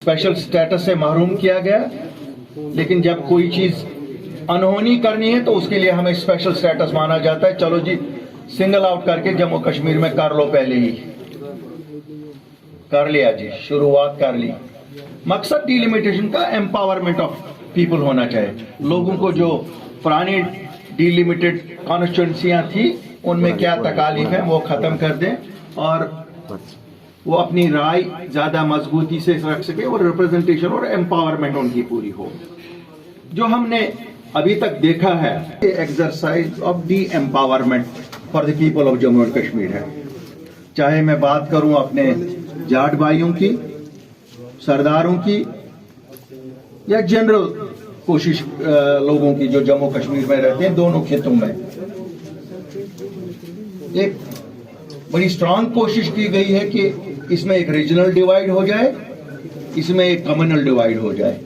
Special status से महरूम किया गया, लेकिन जब कोई चीज अनहोनी करनी है तो उसके लिए हमें स्पेशल स्टेटस माना जाता है। चलो जी, सिंगल आउट करके जम्मू कश्मीर में कर लो, पहले ही कर लिया जी, शुरुआत कर ली। मकसद डिलिमिटेशन का एम्पावरमेंट ऑफ पीपल होना चाहिए। लोगों को जो पुरानी डिलिमिटेड कॉन्स्टिट्यूंसियां थी उनमें क्या तकालीफ है वो खत्म कर दें और वो अपनी राय ज्यादा मजबूती से रख सके और रिप्रेजेंटेशन और एम्पावरमेंट उनकी पूरी हो। जो हमने अभी तक देखा है exercise of D empowerment for the people of Jammu and Kashmir है। चाहे मैं बात करूं अपने जाट भाइयों की, सरदारों की, या जनरल कोशिश लोगों की जो जम्मू कश्मीर में रहते हैं, दोनों खेतों में एक बड़ी स्ट्रांग कोशिश की गई है कि इसमें एक रीजनल डिवाइड हो जाए, इसमें एक कम्युनल डिवाइड हो जाए।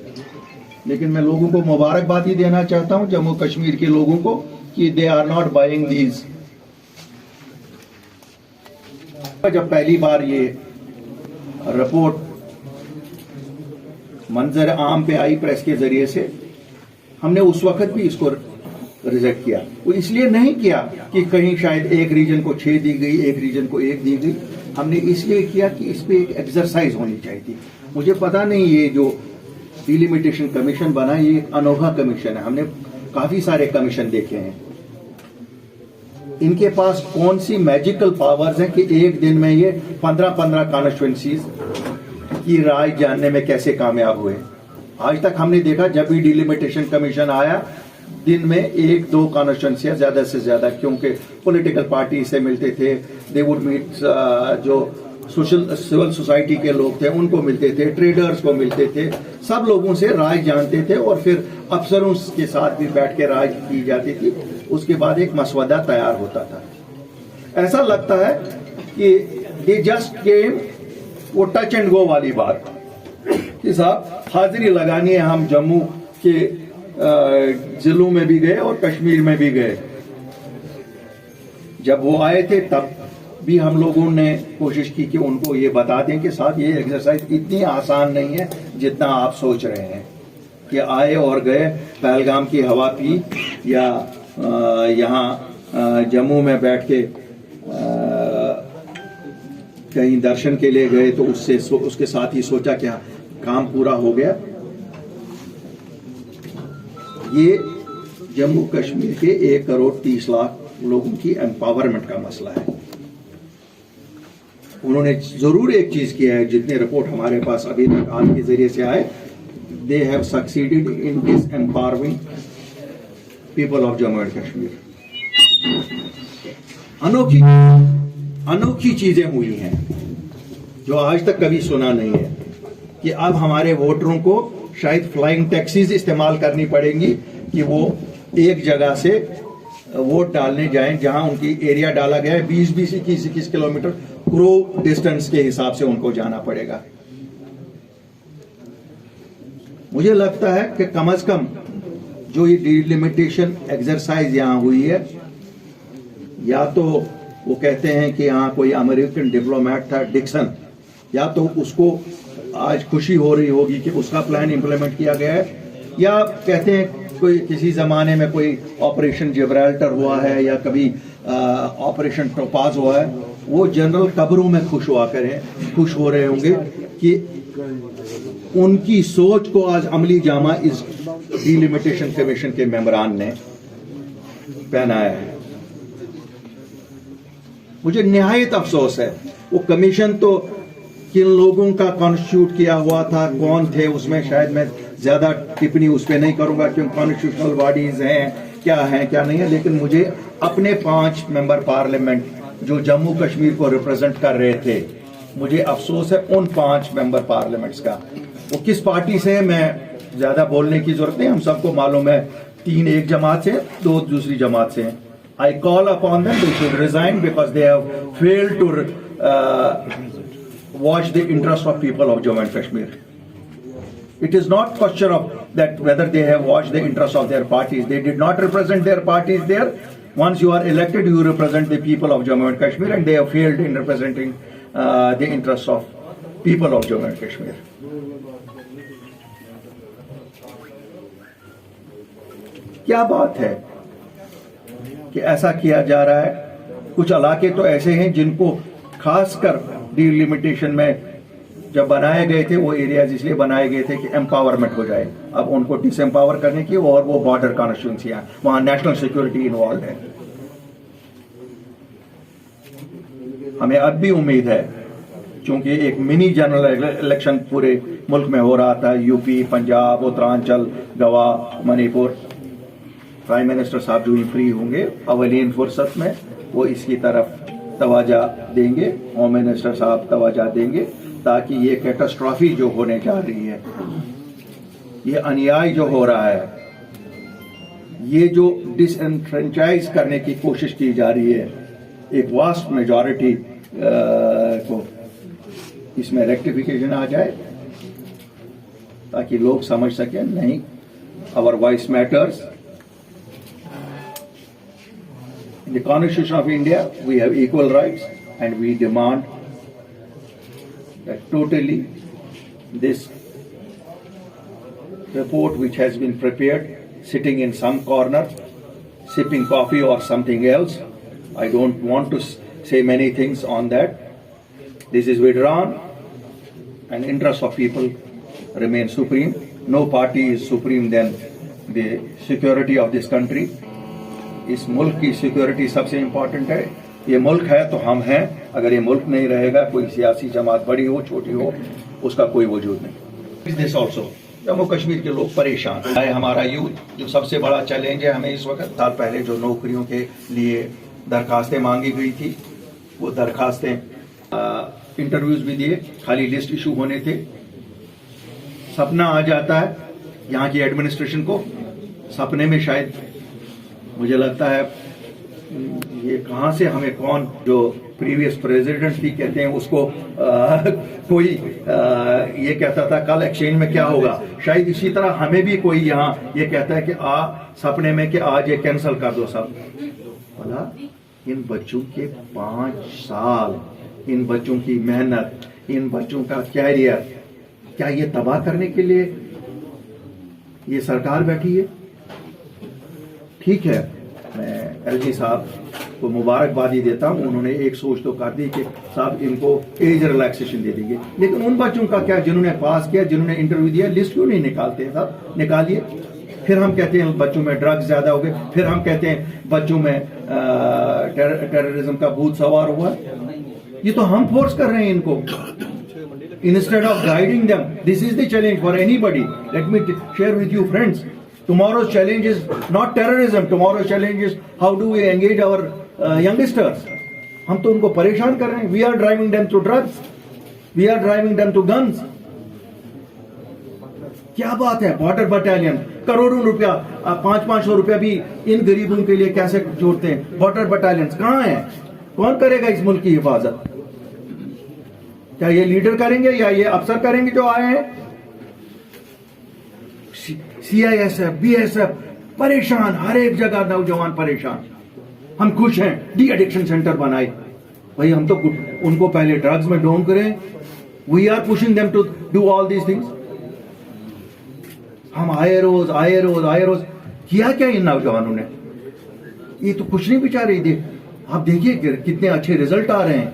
लेकिन मैं लोगों को मुबारकबाद ही देना चाहता हूं, जम्मू कश्मीर के लोगों को, कि they are not buying these. जब पहली बार ये रिपोर्ट मंजर आम पे आई प्रेस के जरिए से, हमने उस वक्त भी इसको रिजेक्ट किया। वो इसलिए नहीं किया कि कहीं शायद एक रीजन को 6 दी गई, एक रीजन को 1 दी गई। हमने इसलिए किया कि इस पे एक एक्सरसाइज होनी चाहिए थी। मुझे पता नहीं ये जो डिलिमिटेशन कमीशन बना ये एक अनोखा कमीशन है। हमने काफी सारे कमीशन देखे हैं, इनके पास कौन सी मैजिकल पावर्स हैं कि एक दिन में ये 15-15 कॉन्स्टिट्यूएंसीज की राय जानने में कैसे कामयाब हुए। आज तक हमने देखा जब भी डिलिमिटेशन कमीशन आया, दिन में 1-2 कॉन्स्टिट्यूएंसियां ज्यादा से ज्यादा, क्योंकि पॉलिटिकल पार्टी से मिलते थे, दे वुड मीट जो सिविल सोसाइटी के लोग थे उनको मिलते थे, ट्रेडर्स को मिलते थे, सब लोगों से राय जानते थे और फिर अफसरों के साथ भी बैठ के राय की जाती थी। उसके बाद एक मसवदा तैयार होता था। ऐसा लगता है कि दे जस्ट केम, वो टच एंड गो वाली बात कि साहब हाजिरी लगानी है, हम जम्मू के जिलों में भी गए और कश्मीर में भी गए। जब वो आए थे तब भी हम लोगों ने कोशिश की कि उनको ये बता दें कि साहब ये एक्सरसाइज इतनी आसान नहीं है जितना आप सोच रहे हैं, कि आए और गए, पहलगाम की हवा पी या यहाँ जम्मू में बैठ के कहीं दर्शन के लिए गए तो उसके साथ ही सोचा क्या काम पूरा हो गया। ये जम्मू कश्मीर के 1 करोड़ 30 लाख लोगों की एम्पावरमेंट का मसला है। उन्होंने जरूर एक चीज किया है, जितने रिपोर्ट हमारे पास अभी तक आपके जरिए से आए, they have succeeded in this empowering people of Jammu and Kashmir. अनोखी चीजें हुई हैं जो आज तक कभी सुना नहीं है, कि अब हमारे वोटरों को शायद फ्लाइंग टैक्सीज इस्तेमाल करनी पड़ेंगी कि वो एक जगह से वोट डालने जाएं जहां उनकी एरिया डाला गया है 20-20, 21 किलोमीटर क्रो डिस्टेंस के हिसाब से उनको जाना पड़ेगा। मुझे लगता है कि कम से कम जो ये डिलिमिटेशन एक्सरसाइज यहां हुई है, या तो वो कहते हैं कि यहाँ कोई अमेरिकन डिप्लोमेट था डिक्सन, या तो उसको आज खुशी हो रही होगी कि उसका प्लान इंप्लीमेंट किया गया है, या कहते हैं कोई किसी जमाने में कोई ऑपरेशन जिब्राल्टर हुआ है या कभी ऑपरेशन टोपाज हुआ है। वो जनरल कब्रों में खुश हो रहे होंगे कि उनकी सोच को आज अमली जामा इस डिलिमिटेशन कमीशन के मेंबरान ने पहनाया है। मुझे निहायत अफसोस है, वो कमीशन तो किन लोगों का कॉन्स्टिट्यूट किया हुआ था, कौन थे उसमें, शायद मैं ज्यादा टिप्पणी उस पर नहीं करूंगा क्योंकि कॉन्स्टिट्यूशनल बॉडीज हैं क्या नहीं है। लेकिन मुझे अपने 5 मेंबर पार्लियामेंट जो जम्मू कश्मीर को रिप्रेजेंट कर रहे थे, मुझे अफसोस है उन 5 मेंबर पार्लियामेंट्स का। वो किस पार्टी से है मैं ज्यादा बोलने की जरूरत नहीं, हम सबको मालूम है। 3 एक जमात से, 2 दूसरी जमात से हैं। I call upon them, they should resign because they have failed to watch the interest of people of Jammu and Kashmir. It is not question of that whether they have watched the interest of their parties. They did not represent their parties there. Once you are elected, you represent the people of Jammu and Kashmir, and they have failed in representing the interests of people of Jammu and Kashmir. क्या बात है कि ऐसा किया जा रहा है? कुछ इलाके तो ऐसे हैं जिनको खासकर डिलिमिटेशन में जब बनाए गए थे, वो एरियाज इसलिए बनाए गए थे कि एम्पावरमेंट हो जाए। अब उनको डिसएम्पावर करने की, और वो बॉर्डर कॉन्स्टिट्यूंसियां, वहां नेशनल सिक्योरिटी इन्वॉल्व है। हमें अब भी उम्मीद है, क्योंकि एक मिनी जनरल इलेक्शन पूरे मुल्क में हो रहा था, UP, Punjab, Uttaranchal, Goa, Manipur. Prime minister साहब जो ही फ्री होंगे अवलीन फुर्सत में, वो इसकी तरफ तवज्जो देंगे, होम मिनिस्टर साहब तवज्जो देंगे, ताकि ये कैटास्ट्रॉफी जो होने जा रही है, ये अन्याय जो हो रहा है, ये जो डिसएनफ्रेंचाइज करने की कोशिश की जा रही है एक वास्ट मेजॉरिटी को, इसमें रेक्टिफिकेशन आ जाए, ताकि लोग समझ सकें नहीं, our voice matters. In the Constitution of India, we have equal rights, and we demand that totally this report which has been prepared, sitting in some corner, sipping coffee or something else, I don't want to say many things on that. This is withdrawn, and interests of people remain supreme. No party is supreme than the security of this country. इस मुल्क की security सबसे important है। ये मुल्क है तो हम हैं, अगर ये मुल्क नहीं रहेगा, कोई सियासी जमात बड़ी हो छोटी हो, उसका कोई वजूद नहीं। दिस ऑल्सो जम्मू कश्मीर के लोग परेशान है। हमारा यूथ जो सबसे बड़ा चैलेंज है हमें इस वक्त, साल पहले जो नौकरियों के लिए दरखास्तें मांगी गई थी, वो दरखास्तें इंटरव्यूज भी दिए, खाली लिस्ट इशू होने थे। सपना आ जाता है यहाँ की एडमिनिस्ट्रेशन को, सपने में शायद मुझे लगता है ये कहाँ से हमें कौन जो प्रीवियस प्रेसिडेंट थी कहते हैं उसको कोई ये कहता था कल एक्सचेंज में क्या होगा, शायद इसी तरह हमें भी कोई यहाँ ये कहता है कि सपने में कि आज ये कैंसिल कर दो सब। भला इन बच्चों के 5 साल, इन बच्चों की मेहनत, इन बच्चों का कैरियर, क्या ये तबाह करने के लिए ये सरकार बैठी है? ठीक है, मैं एलजी साहब को मुबारकबादी देता हूं, उन्होंने एक सोच तो कर दी कि साहब इनको एज रिलैक्सेशन दे देंगे, लेकिन उन बच्चों का क्या जिन्होंने पास किया, जिन्होंने इंटरव्यू दिया, लिस्ट क्यों नहीं निकालते साहब? निकालिए। फिर हम कहते हैं बच्चों में ड्रग्स ज्यादा हो गए, फिर हम कहते हैं बच्चों में टेररिज्म का भूत सवार हुआ। ये तो हम फोर्स कर रहे हैं इनको, instead of guiding them. This is the challenge for anybody. Let me share with you, friends. Tomorrow's challenge is not terrorism. Tomorrow's challenge is how do we engage our youngsters. हम तो उनको परेशान कर रहे हैं. We are driving them to drugs. We are driving them to guns. क्या बात है? बॉर्डर बटालियन करोड़ों रुपया, 500-500 रुपया भी इन गरीबों के लिए कैसे जोड़ते हैं? बॉर्डर बटालियन कहाँ है? कौन करेगा इस मुल्क की हिफाजत? क्या ये लीडर करेंगे या ये अफसर करेंगे जो आए हैं? सीआईएसएफ, बीएसएफ परेशान, हर एक जगह नौजवान परेशान। हम खुश हैं डी एडिक्शन सेंटर बनाए, भाई हम तो उनको पहले ड्रग्स में डाउन करें। We are pushing them to do all these things. हम आए रोज किया क्या इन नौजवानों ने? ये तो कुछ नहीं बेचारे। आप देखिए कितने अच्छे रिजल्ट आ रहे हैं।